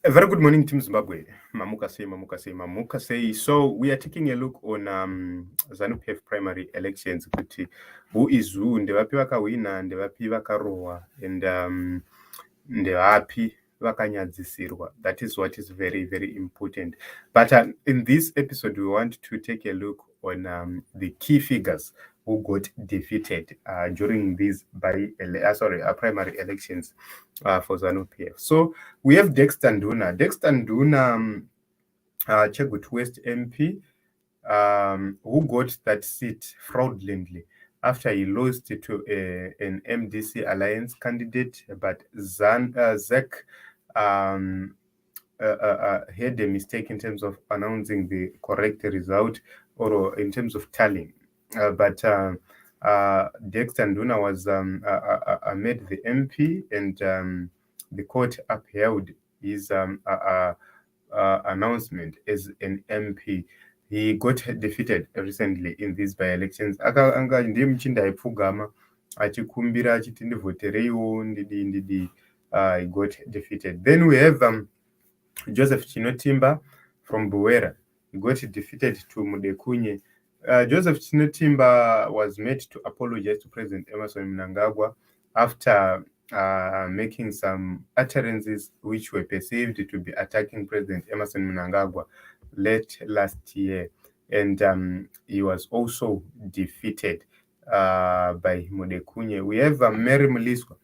A very good morning, Team Zimbabwe. Mamukase. So we are taking a look on ZANU-PF primary elections. Who is who? Ndevapi vakawina, ndevapi vakarohwa, and ndevapi vakanyadzisirwa. That is what is very, very important. But in this episode, we want to take a look on the key figures who got defeated during these primary elections for ZANU-PF. So we have Dexter Nduna. Dexter Nduna, Chegut West MP, who got that seat fraudulently after he lost to an MDC alliance candidate, but ZEC had a mistake in terms of announcing the correct result or in terms of tallying. But Dexter Nduna was made the MP, and the court upheld his announcement as an MP. He got defeated recently in these by-elections. Anga ndiye muchinda aipfugama achikumbira achiti ndivhotereiwo ndidi. He got defeated. Then we have Joseph Chinotimba from Buwera. He got defeated to Mudekunye. Joseph Chinotimba was made to apologize to President Emerson Mnangagwa after making some utterances which were perceived to be attacking President Emerson Mnangagwa late last year. And he was also defeated by Mudekunye. We have Mary Mliswa.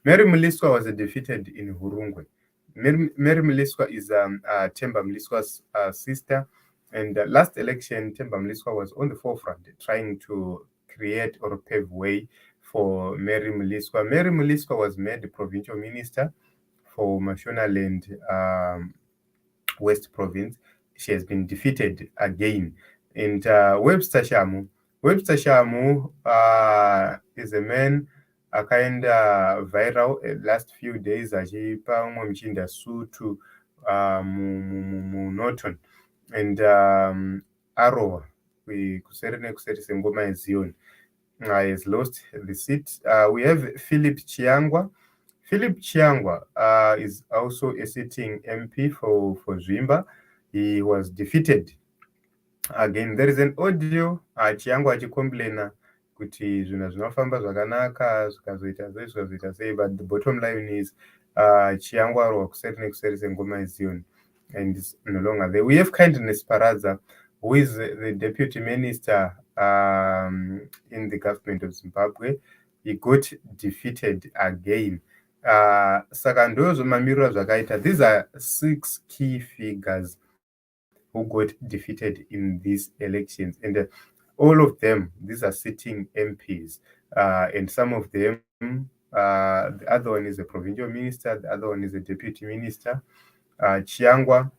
Mary Mliswa was defeated in Hurungwe. Mary Mliswa is Themba Mliswa's sister. And last election, Themba Mliswa was on the forefront trying to create or pave way for Mary Mliswa. Mary Mliswa was made the provincial minister for Mashonaland West Province. She has been defeated again. And Webster Shamu is a man akaenda viral last few days achipa umwe muchinda sutu muNorton and arowa kuseri nekuseri sengoma yeZion. Has lost the seat. We have Philip Chiyangwa. Philip Chiyangwa is also a sitting MP for Zwimba. He was defeated again. There is an audio Chiyangwa achicomplaina kuti zvinhu zvinofamba zvakanaka zvikazoita sei, but the bottom line is Chiyangwa arohwa kuseri nekuseri sengoma yeZion and is no longer there. We have Kindness Paradza, who is the deputy minister in the government of Zimbabwe. He got defeated again. Saka ndozvo mamiriro zvakaita. These are 6 key figures who got defeated in these elections, and all of them, these are sitting MPs, and some of them, the other one is a provincial minister, the other one is a deputy minister. Chiyangwa,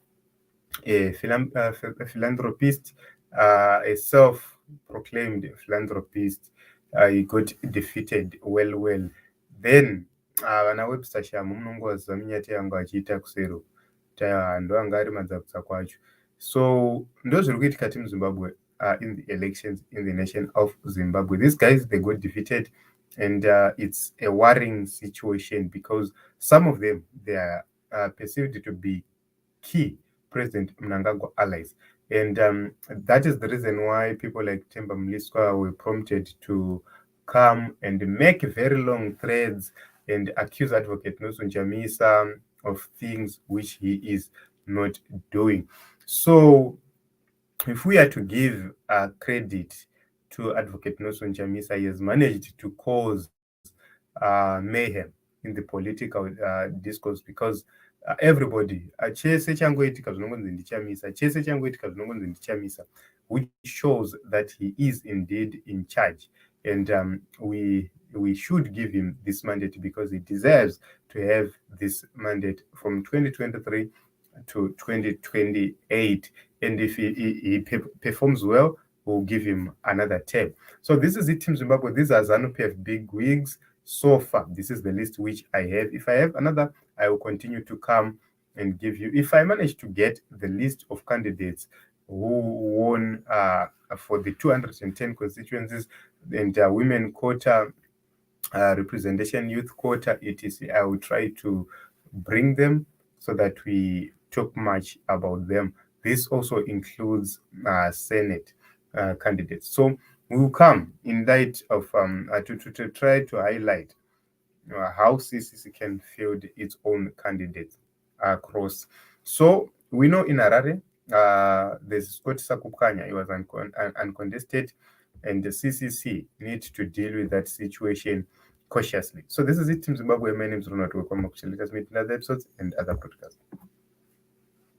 a philanthropist, a self-proclaimed philanthropist, he got defeated well. Then vana Webster Shamu munongoziva minyati yangu achiita kusero ndo anga ari madzabutsa kwacho. So ndo zviri kuitika Team Zimbabwe in the elections in the nation of Zimbabwe. These guys, they got defeated, and it's a worrying situation because some of them, they are perceived to be key President Mnangagwa allies. And that is the reason why people like Themba Mliswa were prompted to come and make very long threads and accuse Advocate Nelson Chamisa of things which he is not doing. So if we are to give credit to Advocate Nelson Chamisa, he has managed to cause mayhem in the political discourse because everybody chese changoitika zvinongonzi ndichamisa, chese changoitika zvinongonzi ndichamisa, which shows that he is indeed in charge, and we should give him this mandate because he deserves to have this mandate from 2023 to 2028, and if he performs well, we'll give him another term. So this is it, Team Zimbabwe. These are ZANU-PF big wigs. So far, this is the list which I have. If I have another, I will continue to come and give you. If I manage to get the list of candidates who won for the 210 constituencies and women quota, representation, youth quota, etc., I will try to bring them so that we talk much about them. This also includes Senate candidates. So we will come in light of to try to highlight how CCC can field its own candidates across. So we know in Harare, there's Scott Sakupkanya, he was uncontested, and the CCC need to deal with that situation cautiously. So this is it, Team Zimbabwe. My name is Ronald. Welcome to the latest meeting, other episodes, and other podcasts.